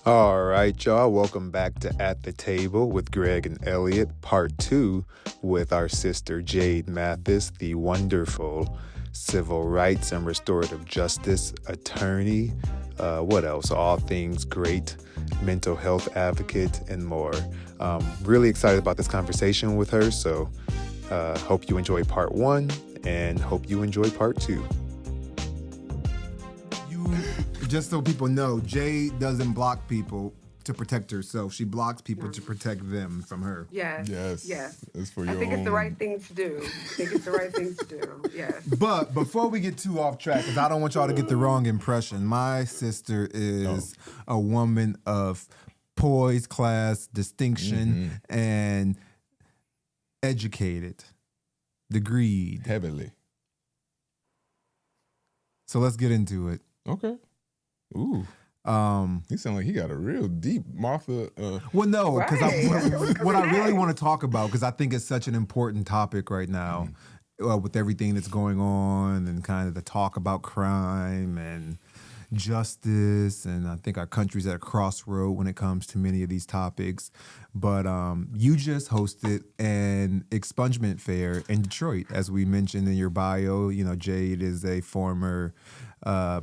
All right, y'all. Welcome back to At the Table with Greg and Elliott, part 2, with our sister Jade Mathis, the wonderful civil rights and restorative justice attorney. What else? All things great, mental health advocate, and more. Really excited about this conversation with her, so hope you enjoy part 1 and hope you enjoy part 2. Just so people know, Jay doesn't block people to protect herself. She blocks people to protect them from her. Yes. It's for your I think own... it's the right thing to do. Yes. But before we get too off track, because I don't want y'all to get the wrong impression, my sister is a woman of poise, class, distinction, and educated, degreed. Heavily. So let's get into it. Okay. Ooh. He sound like he got a real deep Martha. Well, no, because Right. what I really want to talk about, because I think it's such an important topic right now, with everything that's going on and kind of the talk about crime and justice, and I think our country's at a crossroad when it comes to many of these topics. But you just hosted an expungement fair in Detroit, as we mentioned in your bio. You know, Jade is a former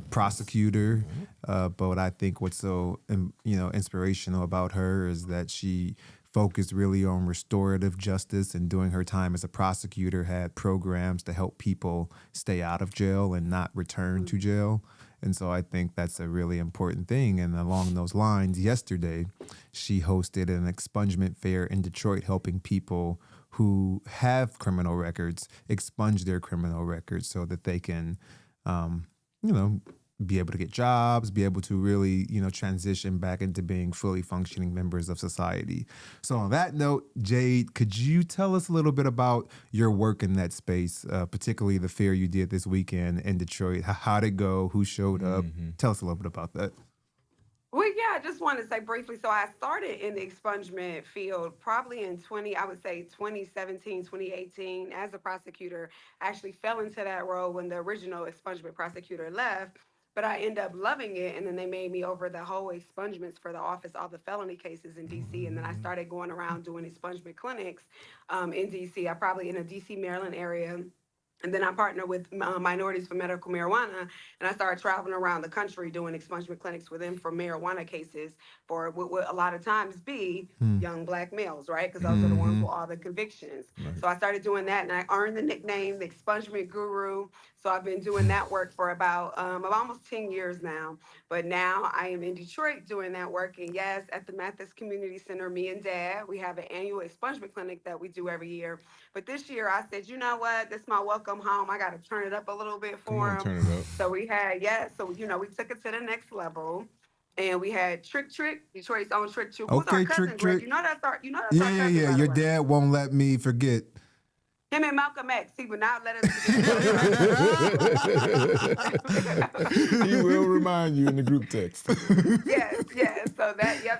prosecutor, but what I think what's so inspirational about her is that she focused really on restorative justice, and during her time as a prosecutor had programs to help people stay out of jail and not return to jail. And so I think that's a really important thing. And along those lines, yesterday, she hosted an expungement fair in Detroit, helping people who have criminal records expunge their criminal records so that they can, be able to get jobs, be able to really, transition back into being fully functioning members of society. So on that note, Jade, could you tell us a little bit about your work in that space, particularly the fair you did this weekend in Detroit? How'd it go? Who showed up? Tell us a little bit about that. Well, yeah, I just want to say briefly. So I started in the expungement field probably in 2017, 2018 as a prosecutor. I actually fell into that role when the original expungement prosecutor left. But I ended up loving it, and then they made me over the whole expungements for the office, all the felony cases in D.C., and then I started going around doing expungement clinics in D.C. I probably in the D.C., Maryland area. And then I partnered with Minorities for Medical Marijuana, and I started traveling around the country doing expungement clinics with them for marijuana cases for what would a lot of times be young black males, right? Because those are the ones with all the convictions. Right. So I started doing that, and I earned the nickname, the Expungement Guru. So I've been doing that work for about almost 10 years now. But now I am in Detroit doing that work. And yes, at the Mathis Community Center, me and Dad, we have an annual expungement clinic that we do every year. But this year I said, you know what? This is my welcome home. I got to turn it up a little bit for him. Turn it up. So we took it to the next level. And we had Trick, Detroit's own Trick. Who's our cousin, Greg? You know that's our cousin. Yeah. Your dad won't let me forget. Him and Malcolm X, he would not let us. He will remind you in the group text. Yes. So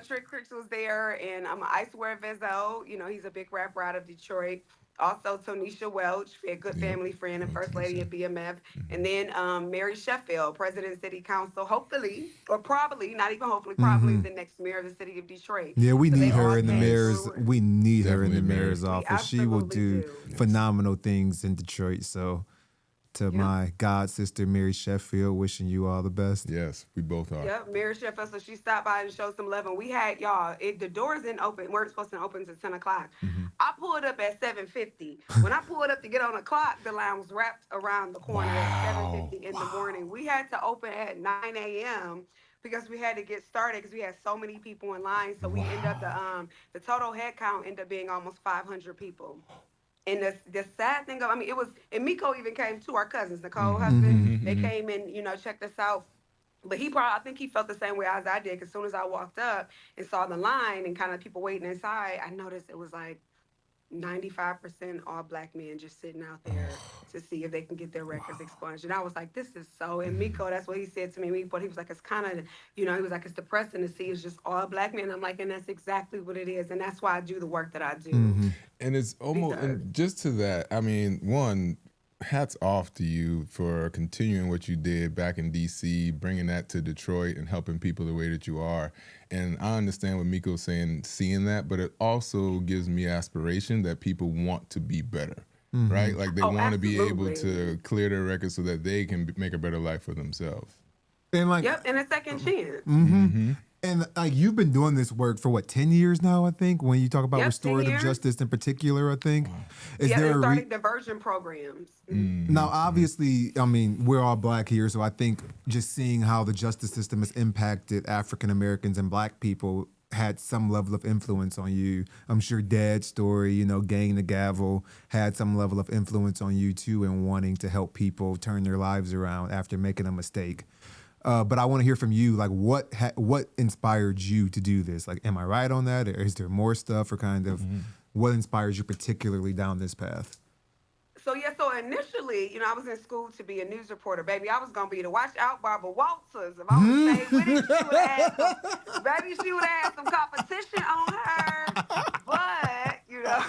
Trick was there, and I'm Icewear Vezzo. He's a big rapper out of Detroit. Also, Tonesa Welch, a good family friend and first lady at BMF. And then Mary Sheffield, president, city council, hopefully, or probably, not even hopefully, probably the next mayor of the city of Detroit. Yeah, we need her in the mayor's. We need her in the mayor's office. She will do phenomenal things in Detroit. So, to my god sister Mary Sheffield, wishing you all the best. Yes, we both are. Yep, Mary Sheffield. So she stopped by and showed some love. And we had the doors didn't open. We're supposed to open at 10 o'clock. I pulled up at 7:50. When I pulled up to get on the clock, the line was wrapped around the corner at 7:50 in the morning. We had to open at 9 a.m. because we had to get started because we had so many people in line. So we ended up the total head count ended up being almost 500 people. And the sad thing and Miko even came too, our cousins, Nicole husband. They came and checked us out. But I think he felt the same way as I did. Because as soon as I walked up and saw the line and kind of people waiting inside, I noticed it was like 95% all black men just sitting out there to see if they can get their records expunged. And I was like, this is so, and Miko, that's what he said to me. But he was like, it's kind of, he was like, it's depressing to see it's just all black men. I'm like, and that's exactly what it is. And that's why I do the work that I do. And it's almost, and just to that, one, hats off to you for continuing what you did back in D.C., bringing that to Detroit and helping people the way that you are. And I understand what Miko's saying, seeing that, but it also gives me aspiration that people want to be better, right? Like they want to be able to clear their record so that they can make a better life for themselves. And like, and a second chance. And like you've been doing this work for what, 10 years now, I think, when you talk about restorative justice in particular, I think. Is there starting diversion programs. Now, obviously, I mean, we're all Black here, so I think just seeing how the justice system has impacted African Americans and Black people had some level of influence on you. I'm sure Dad's story, you know, Gang the Gavel, had some level of influence on you too in wanting to help people turn their lives around after making a mistake. But I want to hear from you, like what inspired you to do this? Like, am I right on that? Or is there more stuff, or kind of what inspires you particularly down this path? So initially, you know, I was in school to be a news reporter. Baby, I was going to be the watch out Barbara Walters. If I would stay with it, she would have some competition on her. But, you know,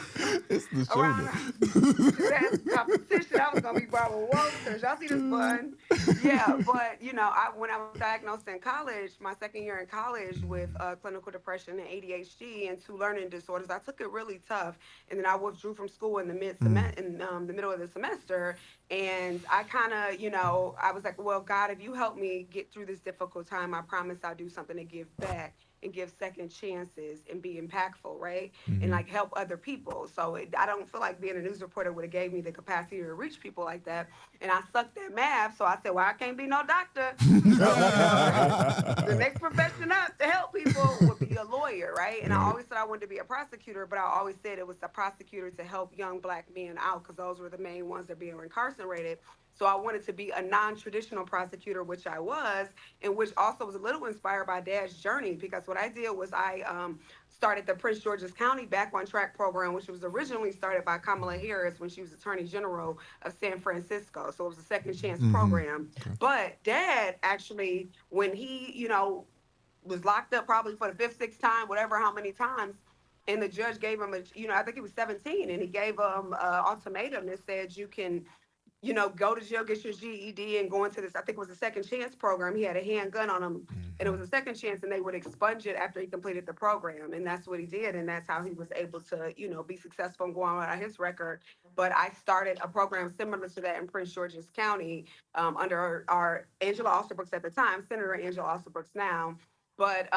it's the shoulder. She would have some competition. I was going to be Barbara Walters. Y'all see this bun? Yeah, but, you know, when I was diagnosed in college, my second year in college with clinical depression and ADHD and 2 learning disorders, I took it really tough. And then I withdrew from school in the middle of the semester, and I kind of, you know, I was like, well, God, if you help me get through this difficult time, I promise I'll do something to give back and give second chances and be impactful, right? And like help other people. So I don't feel like being a news reporter would have gave me the capacity to reach people like that. And I sucked at math, so I said, well, I can't be no doctor. The next profession up to help people would be a lawyer, right? And I always said I wanted to be a prosecutor, but I always said it was a prosecutor to help young Black men out, because those were the main ones that being incarcerated. So I wanted to be a non-traditional prosecutor, which I was, and which also was a little inspired by Dad's journey, because what I did was I started the Prince George's County Back on Track program, which was originally started by Kamala Harris when she was Attorney General of San Francisco. So it was a second chance program. Okay. But Dad actually, when he, you know, was locked up probably for the 5th, 6th time, whatever, how many times, and the judge gave him I think he was 17, and he gave him an ultimatum that said, you can, you know, go to jail, get your GED, and go into this, I think it was a second chance program. He had a handgun on him, and it was a second chance, and they would expunge it after he completed the program. And that's what he did, and that's how he was able to, you know, be successful and go on out his record. But I started a program similar to that in Prince George's County under our Angela Alsobrooks at the time, Senator Angela Alsobrooks now. But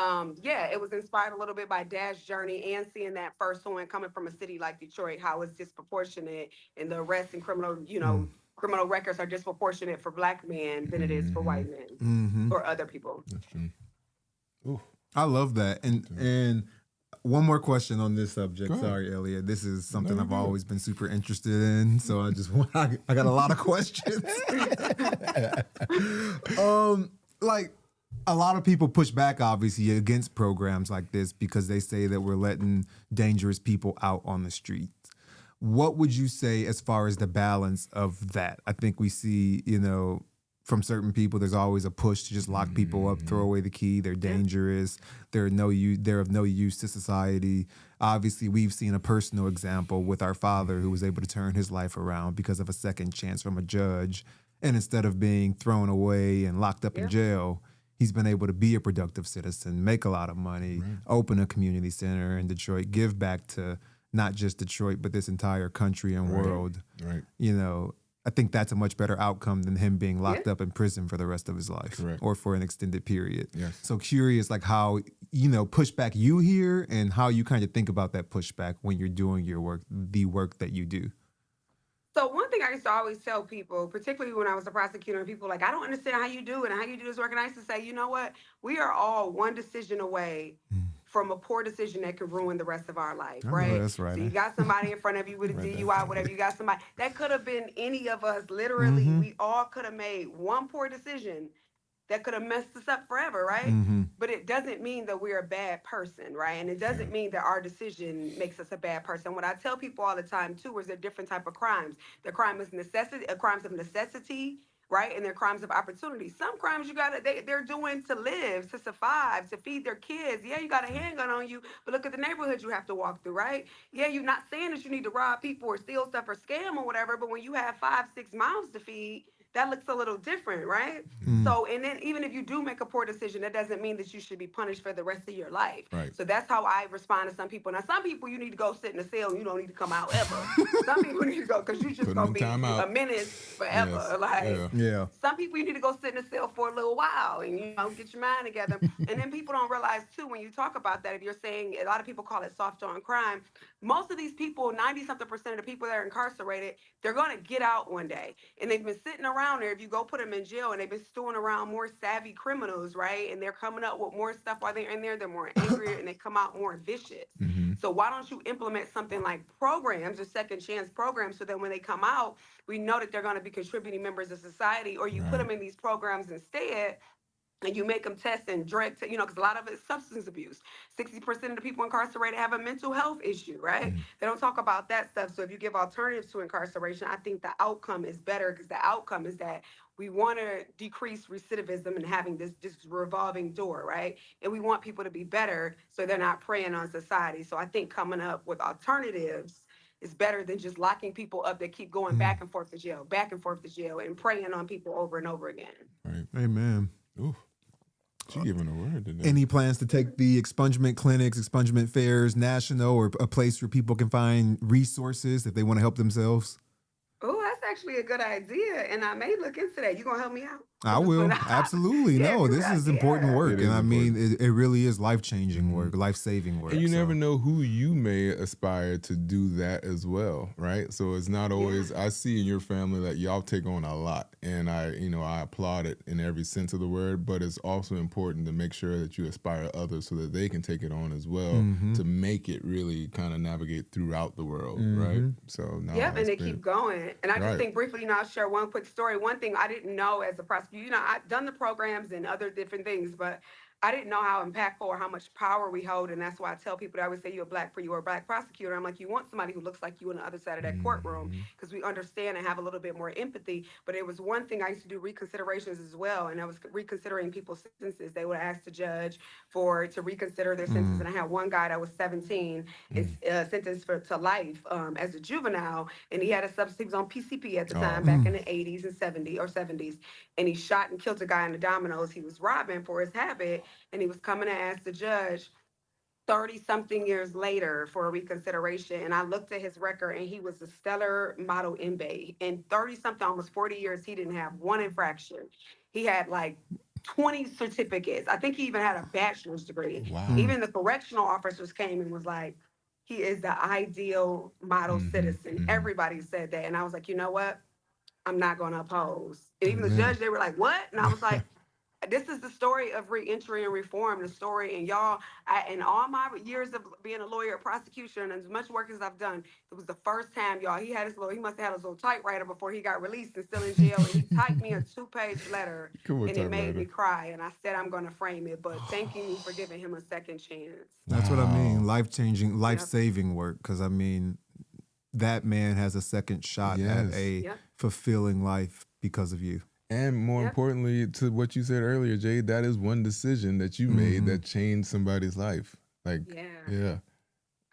it was inspired a little bit by Dad's journey and seeing that firsthand coming from a city like Detroit, how it's disproportionate in the arrests and criminal, you know, criminal records are disproportionate for Black men than it is for white men or other people. That's true. Ooh. I love that. And one more question on this subject. Sorry, Elliott. This is something I've always been super interested in. So I got a lot of questions. Like, a lot of people push back, obviously, against programs like this because they say that we're letting dangerous people out on the streets. What would you say as far as the balance of that? I think we see, you know, from certain people, there's always a push to just lock people up, throw away the key. They're dangerous. They're of no use to society. Obviously, we've seen a personal example with our father who was able to turn his life around because of a second chance from a judge. And instead of being thrown away and locked up in jail, he's been able to be a productive citizen, make a lot of money, open a community center in Detroit, give back to not just Detroit, but this entire country and world. Right. You know, I think that's a much better outcome than him being locked up in prison for the rest of his life or for an extended period. Yes. So curious, like how, you know, pushback you hear and how you kind of think about that pushback when you're doing your work, the work that you do. So one thing I used to always tell people, particularly when I was a prosecutor, and people like, I don't understand how you do it and how you do this work. And I used to say, you know what? We are all one decision away from a poor decision that could ruin the rest of our life, right? That's right. So you got somebody in front of you with a DUI, whatever. You got somebody. That could have been any of us, literally. We all could have made one poor decision that could have messed us up forever, right? But it doesn't mean that we're a bad person, right? And it doesn't mean that our decision makes us a bad person. What I tell people all the time, too, is there different type of crimes. The crime is necessity, crimes of necessity, right? And they're crimes of opportunity. Some crimes they're doing to live, to survive, to feed their kids. Yeah, you got a handgun on you, but look at the neighborhood you have to walk through, right? Yeah, you're not saying that you need to rob people or steal stuff or scam or whatever, but when you have 5, 6 mouths to feed, that looks a little different, right? So, and then even if you do make a poor decision, that doesn't mean that you should be punished for the rest of your life. Right. So that's how I respond to some people. Now, some people you need to go sit in a cell and you don't need to come out ever. Some people need to go because you just gonna be a menace forever. Yes. Like, Yeah. some people you need to go sit in a cell for a little while and get your mind together. And then people don't realize too, when you talk about that, if you're saying, a lot of people call it soft on crime, most of these people, 90-something% of the people that are incarcerated, they're gonna get out one day. And they've been sitting around there. If you go put them in jail, and they've been stewing around more savvy criminals, right? And they're coming up with more stuff while they're in there. They're more angry and they come out more vicious. So why don't you implement something like programs or second chance programs, so that when they come out, we know that they're going to be contributing members of society, or you put them in these programs instead. And you make them test and drug, because a lot of it's substance abuse. 60% of the people incarcerated have a mental health issue, right? They don't talk about that stuff. So if you give alternatives to incarceration, I think the outcome is better, because the outcome is that we want to decrease recidivism and having this revolving door, right? And we want people to be better so they're not preying on society. So I think coming up with alternatives is better than just locking people up that keep going back and forth to jail, and preying on people over and over again. Right. Amen. Ooh. She giving a word today. Any plans to take the expungement clinics, expungement fairs, national, or a place where people can find resources if they want to help themselves? Oh, that's actually a good idea, and I may look into that. You gonna help me out? I will. Absolutely. No, this is important work. And I mean, it really is life-changing work, life-saving work. And you never know who you may aspire to do that as well, right? So it's not always, I see in your family that y'all take on a lot. And I applaud it in every sense of the word, but it's also important to make sure that you aspire others so that they can take it on as well, to make it really kind of navigate throughout the world, right? So and they keep going. And I just think briefly, I'll share one quick story. One thing I didn't know as a prosecutor, I've done the programs and other different things, but I didn't know how impactful or how much power we hold. And that's why I tell people that I always say you're a black prosecutor. I'm like, you want somebody who looks like you on the other side of that courtroom, because we understand and have a little bit more empathy. But it was one thing I used to do reconsiderations as well. And I was reconsidering people's sentences. They would ask the judge to reconsider their sentence. And I had one guy that was 17 and sentenced to life as a juvenile. And he had a substance, he was on PCP at the time, back in the 80s and 70s. And he shot and killed a guy in the Domino's he was robbing for his habit. And he was coming to ask the judge 30-something years later for a reconsideration. And I looked at his record, and he was a stellar model inmate. In 30-something, almost 40 years, he didn't have one infraction. He had like 20 certificates. I think he even had a bachelor's degree. Wow. Even the correctional officers came and was like, he is the ideal model citizen. Everybody said that. And I was like, you know what? I'm not going to oppose. And even the judge, they were like, what? And I was like, this is the story of reentry and reform, the story. And y'all, in all my years of being a lawyer at prosecution, and as much work as I've done, it was the first time, y'all, he must have had his little typewriter before he got released and still in jail. And he typed me a 2-page letter, and it made me cry. And I said, I'm going to frame it, but thank you for giving him a second chance. That's what I mean. Life-changing, life-saving work. Because, I mean, that man has a second shot at a fulfilling life because of you. And more importantly, to what you said earlier, Jade, that is one decision that you made that changed somebody's life. Like,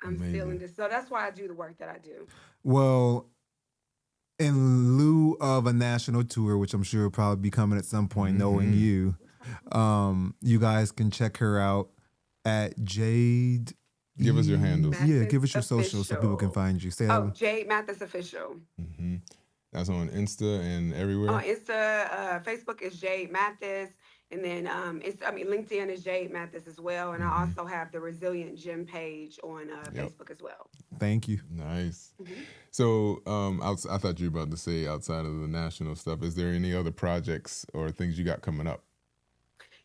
I'm feeling this. So that's why I do the work that I do. Well, in lieu of a national tour, which I'm sure will probably be coming at some point, knowing you, you guys can check her out at Jade. Give us your handles. Mathis Give us your Official. socials so people can find you. Jade Mathis Official. That's on Insta and everywhere. On Insta, Facebook is Jade Mathis, and then LinkedIn is Jade Mathis as well. And I also have the Resilient Gym page on Facebook as well. Thank you. Nice. So I thought you were about to say, outside of the national stuff, is there any other projects or things you got coming up?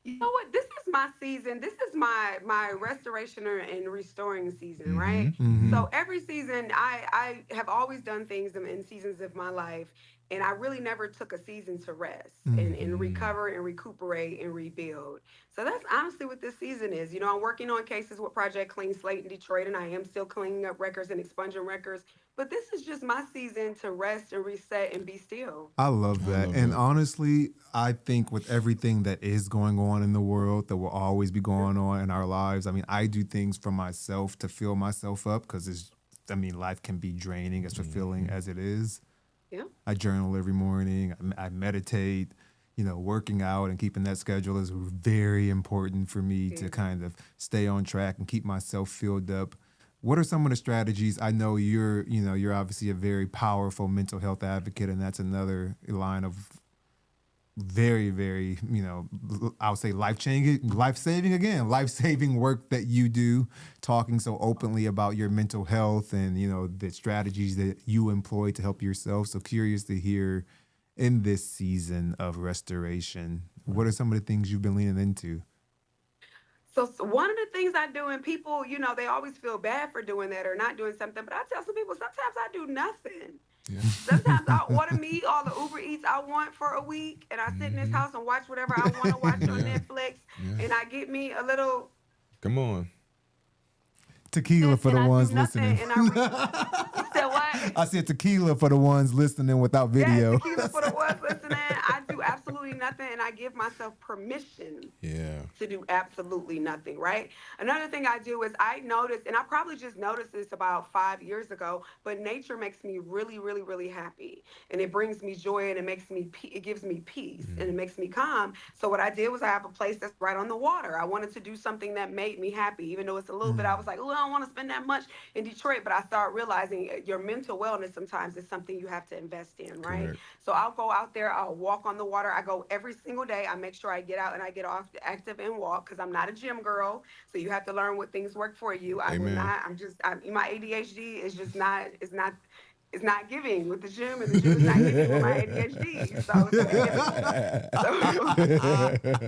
You know what? This is my season. This is my restoration and restoring season, right? So every season, I have always done things in seasons of my life And I really never took a season to rest and Mm. recover and recuperate and rebuild. So that's honestly what this season is. You know, I'm working on cases with Project Clean Slate in Detroit, and I am still cleaning up records and expunging records. But this is just my season to rest and reset and be still. I love I that. love And that. honestly, I think with everything that is going on in the world, that will always be going on in our lives, I mean, I do things for myself to fill myself up because life can be draining, as fulfilling as it is. Yeah. I journal every morning. I meditate. You know, working out and keeping that schedule is very important for me to kind of stay on track and keep myself filled up. What are some of the strategies? I know you're obviously a very powerful mental health advocate, and that's another line of very, very, I would say life-saving work that you do, talking so openly about your mental health and, the strategies that you employ to help yourself. So curious to hear in this season of restoration, what are some of the things you've been leaning into? So one of the things I do, and people, they always feel bad for doing that or not doing something, but I tell some people sometimes I do nothing. Yeah. Sometimes I order me all the Uber Eats I want for a week, and I sit in this house and watch whatever I want to watch on Yeah. Netflix, Yeah. and I get me a little Come on. Tequila for the and I ones do nothing, listening. and you said what? I said tequila for the ones listening without video. Yes, tequila for the ones listening. I do absolutely nothing, and I give myself permission Yeah. to do absolutely nothing, right? Another thing I do is I notice, and I probably just noticed this about 5 years ago, but nature makes me really, really, really happy. And it brings me joy, and it gives me peace, and it makes me calm. So what I did was I have a place that's right on the water. I wanted to do something that made me happy, even though it's a little bit, I was like, oh, I don't want to spend that much in Detroit, but I started realizing your mental wellness sometimes is something you have to invest in, right? Correct. So I'll go out there, I'll walk on the water. I go every single day. I make sure I get out and I get off active and walk because I'm not a gym girl. So you have to learn what things work for you. I will Amen. not, my ADHD is just not, it's not giving with the gym, and the gym is not giving with my ADHD. So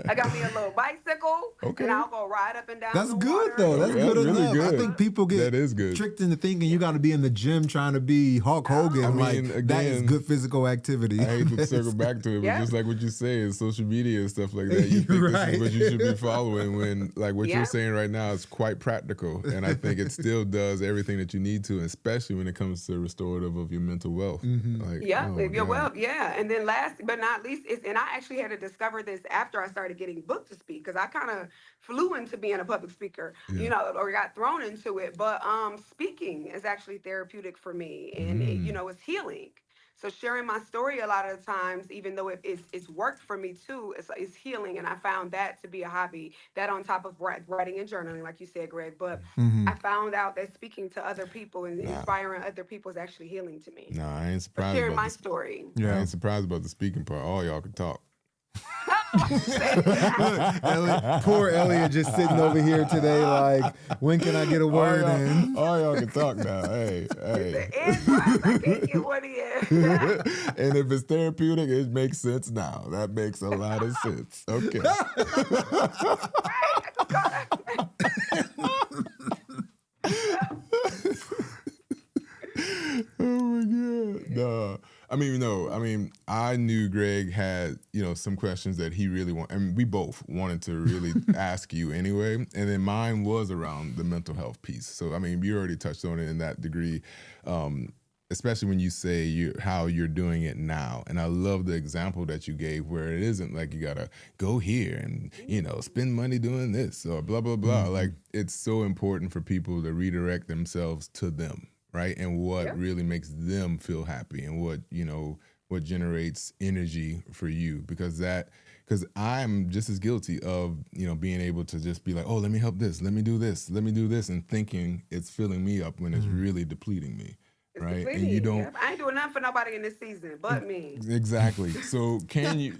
I got me a little bicycle, Okay. and I'll go ride up and down That's the good water. though. That's That's good really enough. I good. think people get That is good. tricked into thinking you got to be in the gym trying to be Hulk Hogan. I mean, that is again, good physical activity. I hate to circle back to it, but Yeah. just like what you say is social media and stuff like that. You think this Right. is what you should be following when, like, what Yeah. you're saying right now is quite practical. And I think it still does everything that you need to, especially when it comes to restorative of your mental wealth. Like, Yeah, oh, if you're God. well, yeah. And then last but not least, and I actually had to discover this after I started getting booked to speak because I kind of flew into being a public speaker, or got thrown into it. But speaking is actually therapeutic for me, and it's healing. So sharing my story a lot of the times, even though it's worked for me too, it's healing, and I found that to be a hobby. That on top of writing and journaling, like you said, Greg. But I found out that speaking to other people and inspiring other people is actually healing to me. Nah, I ain't But surprised sharing about my the story. I Yeah. ain't surprised about the speaking part. All y'all can talk. Poor Elliott just sitting over here today like, when can I get a word in? All y'all can talk now. Hey. And I can't get one in. And if it's therapeutic, it makes sense now. That makes a lot of sense. Okay. Oh my God. No. I knew Greg had, some questions that he really wanted. I mean, we both wanted to really ask you anyway. And then mine was around the mental health piece. So, you already touched on it in that degree, especially when you say how you're doing it now. And I love the example that you gave where it isn't like you got to go here and, spend money doing this or blah, blah, blah. Like, it's so important for people to redirect themselves to them. Right. And what really makes them feel happy and what generates energy for you, because I'm just as guilty of, being able to just be like, oh, let me help this. Let me do this. Let me do this. And thinking it's filling me up when it's really depleting me. It's right. depleting. And you don't. Yep. I ain't doing nothing for nobody in this season but me. Exactly. So can you?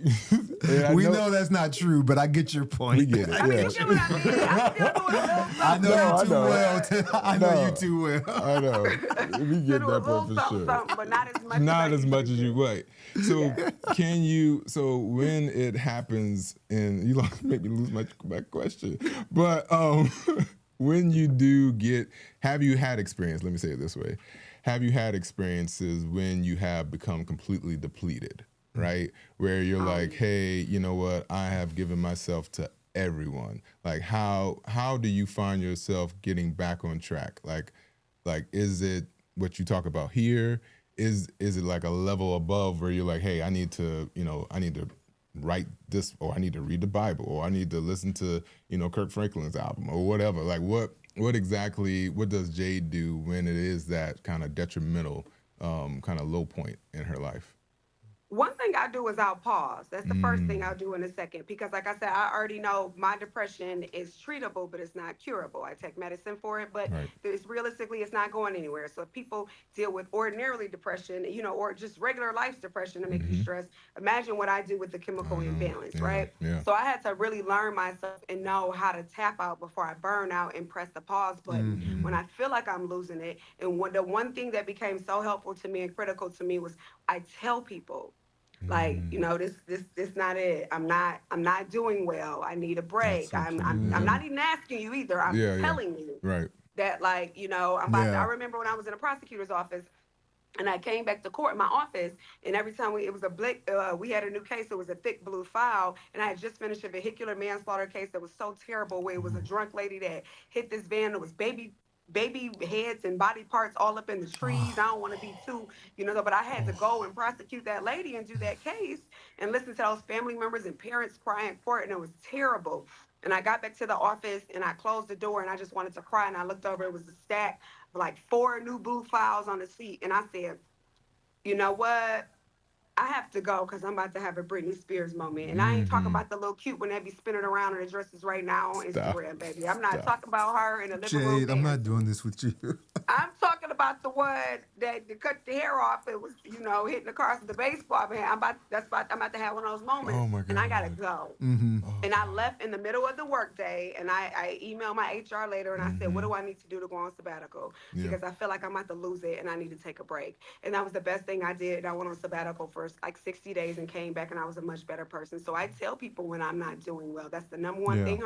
We know that's not true, but I get your point. We get it. I mean, Yeah. you get what I mean. I'm still doing a little something. I know No, you too I know. well. I know No. you too well. I know. We Still get do a that little part for something, sure. something, but not as much. Not as much as usually you do. wait. So can you? So when it happens, and you make me lose my question, but when you do have you had experience? Let me say it this way: have you had experiences when you have become completely depleted, right? Where you're like, hey, you know what? I have given myself to everyone. Like, how do you find yourself getting back on track? Like is it what you talk about here? Is it like a level above where you're like, hey, I need to write this, or I need to read the Bible, or I need to listen to, Kirk Franklin's album or whatever. Like what does Jade do when it is that kind of detrimental, kind of low point in her life? One thing I do is I'll pause. That's the first thing I'll do in a second, because like I said, I already know my depression is treatable, but it's not curable. I take medicine for it, but realistically, it's not going anywhere. So if people deal with ordinarily depression, or just regular life depression to make you stress, imagine what I do with the chemical imbalance, right? Yeah. So I had to really learn myself and know how to tap out before I burn out and press the pause button when I feel like I'm losing it. And the one thing that became so helpful to me and critical to me was I tell people, like, this not it. I'm not doing well. I need a break. I'm not even asking you either. I'm telling you that, like, I remember when I was in a prosecutor's office and I came back to court in my office, and every time we had a new case, it was a thick blue file, and I had just finished a vehicular manslaughter case that was so terrible, where it was a drunk lady that hit this van. It was baby heads and body parts all up in the trees. I don't want to be too, but I had to go and prosecute that lady and do that case and listen to those family members and parents cry in court, and it was terrible. And I got back to the office and I closed the door and I just wanted to cry, and I looked over, it was a stack of like 4 new blue files on the seat, and I said, you know what? I have to go because I'm about to have a Britney Spears moment. And I ain't talking about the little cute one that be spinning around in the dresses right now on Instagram, baby. I'm not talking about her in a living room. Jade, I'm not doing this with you. I'm talking about the one that cut the hair off. It was, hitting the cars with the baseball bat. I'm about to have one of those moments. Oh my God. And I gotta go. And I left in the middle of the workday, and I emailed my HR later, and I said, what do I need to do to go on sabbatical? Because I feel like I'm about to lose it, and I need to take a break. And that was the best thing I did. I went on sabbatical for like 60 days and came back, and I was a much better person. So I tell people when I'm not doing well. That's the number one thing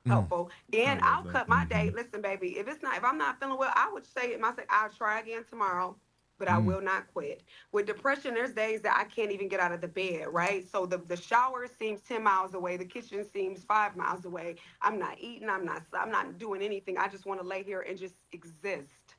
helpful. And I'll cut my day. Listen, baby, if I'm not feeling well, I would say I'll try again tomorrow, but I will not quit. With depression, there's days that I can't even get out of the bed, right? So the shower seems 10 miles away. The kitchen seems 5 miles away. I'm not eating. I'm not doing anything. I just want to lay here and just exist.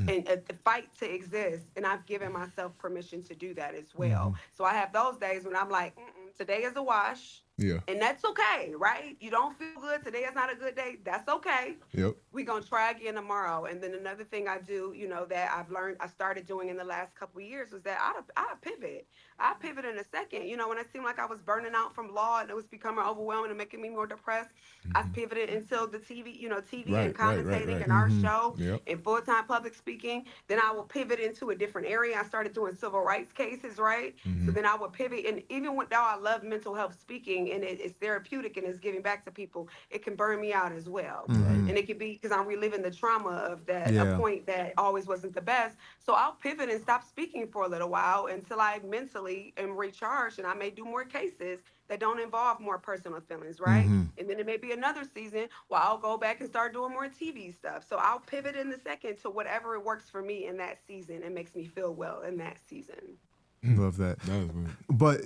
And fight to exist. And I've given myself permission to do that as well. So I have those days when I'm like, today is a wash. Yeah. And that's okay, right? You don't feel good. Today is not a good day. That's okay. Yep. We're going to try again tomorrow. And then another thing I do, that I've learned, I started doing in the last couple of years, was that I pivot. I pivot in a second. When it seemed like I was burning out from law and it was becoming overwhelming and making me more depressed, I pivoted into the TV, and commentating and our show and full-time public speaking. Then I will pivot into a different area. I started doing civil rights cases, right? So then I would pivot. And even though I love mental health speaking and it's therapeutic and it's giving back to people, it can burn me out as well. And it can be because I'm reliving the trauma of that, a point that always wasn't the best. So I'll pivot and stop speaking for a little while until I mentally am recharged, and I may do more cases that don't involve more personal feelings, right? And then it may be another season where I'll go back and start doing more TV stuff. So I'll pivot in the second to whatever works for me in that season and makes me feel well in that season. Love that. That was weird. But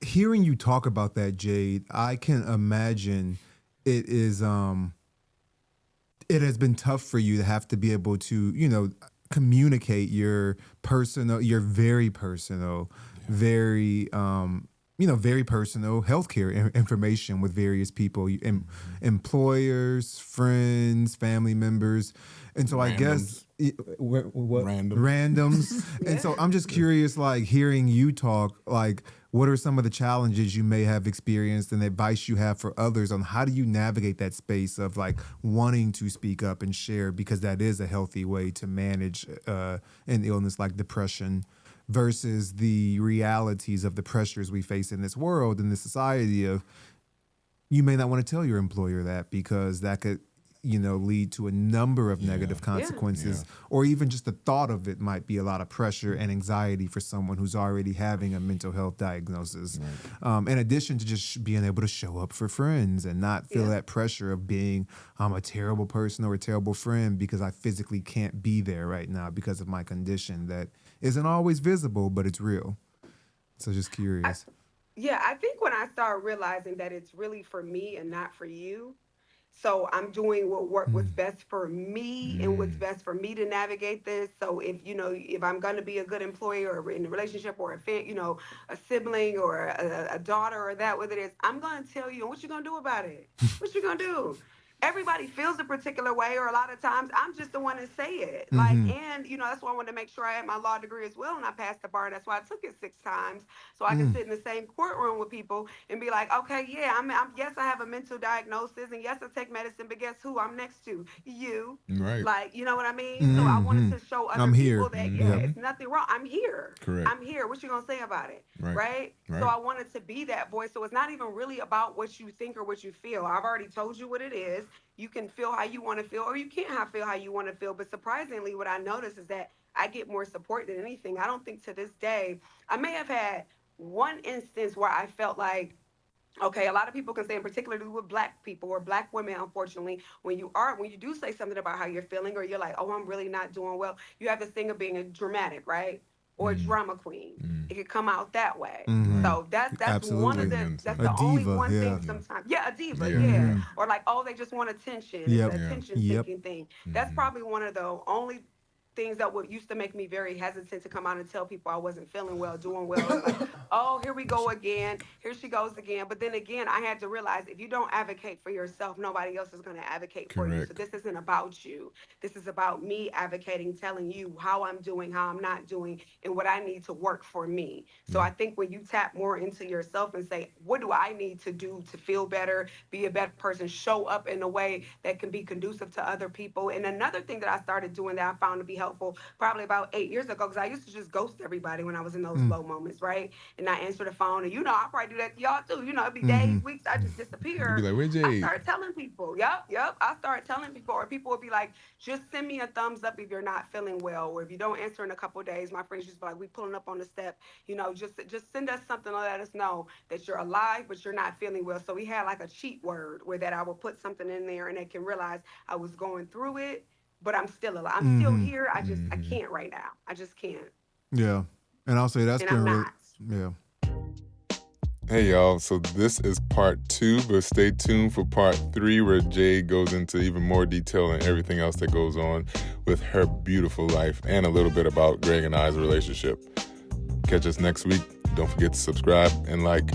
hearing you talk about that, Jade, I can imagine it is it has been tough for you to have to be able to, communicate your very personal, very very personal healthcare information with various people, employers, friends, family members. And so I guess randoms. And so I'm just curious, like, hearing you talk, like, what are some of the challenges you may have experienced and advice you have for others on how do you navigate that space of like wanting to speak up and share, because that is a healthy way to manage an illness like depression, versus the realities of the pressures we face in this world, in this society of, you may not want to tell your employer that because that could lead to a number of negative consequences, or even just the thought of it might be a lot of pressure and anxiety for someone who's already having a mental health diagnosis. In addition to just being able to show up for friends and not feel that pressure of being, I'm a terrible person or a terrible friend because I physically can't be there right now because of my condition that isn't always visible, but it's real. So just curious. I think when I started realizing that it's really for me and not for you, so I'm doing what's best for me and what's best for me to navigate this. So if I'm going to be a good employee or in a relationship or a sibling or a daughter or that, whether it is, I'm going to tell you. And what you going to do about it? What you going to do? Everybody feels a particular way, or a lot of times I'm just the one to say it. That's why I wanted to make sure I had my law degree as well, and I passed the bar. That's why I took it 6 times, so I can sit in the same courtroom with people and be like, okay, yes, I have a mental diagnosis, and yes, I take medicine, but guess who I'm next to? You. Right. You know what I mean? So I wanted to show other people that, it's nothing wrong. I'm here. Correct. I'm here. What you gonna say about it? Right. So I wanted to be that voice. So it's not even really about what you think or what you feel. I've already told you what it is. You can feel how you want to feel, or you can't feel how you want to feel. But surprisingly, what I noticed is that I get more support than anything. I don't think to this day, I may have had one instance where I felt like, okay, a lot of people can say, in particularly with Black people or Black women, unfortunately, when you do say something about how you're feeling, or you're like, oh, I'm really not doing well, you have this thing of being a dramatic, right? Or a drama queen. It could come out that way. So that's Absolutely. One of the, that's A the only diva, one thing sometimes. Yeah, a diva, Or like, oh, they just want attention. It's an attention-seeking thing. That's probably one of the only things that used to make me very hesitant to come out and tell people I wasn't feeling well, doing well. It's like, oh, here we go again. Here she goes again. But then again, I had to realize if you don't advocate for yourself, nobody else is going to advocate for you. So this isn't about you. This is about me advocating, telling you how I'm doing, how I'm not doing, and what I need to work for me. So I think when you tap more into yourself and say, what do I need to do to feel better, be a better person, show up in a way that can be conducive to other people. And another thing that I started doing that I found to be helpful probably about 8 years ago, because I used to just ghost everybody when I was in those low moments, right? And I answer the phone, and I probably do that to y'all too. It'd be days, weeks, I just disappear. You'd be like, where's Jade? I started telling people, I started telling people, or people would be like, just send me a thumbs up if you're not feeling well, or if you don't answer in a couple of days. My friends just be like, we pulling up on the step, just send us something to let us know that you're alive, but you're not feeling well. So we had like a cheat word where that I would put something in there and they can realize I was going through it, but I'm still alive. I'm still here. I can't right now. I just can't. Yeah. And I'll say that's been really, Hey y'all, so this is part 2, but stay tuned for part 3 where Jade goes into even more detail and everything else that goes on with her beautiful life and a little bit about Greg and I's relationship. Catch us next week. Don't forget to subscribe and like.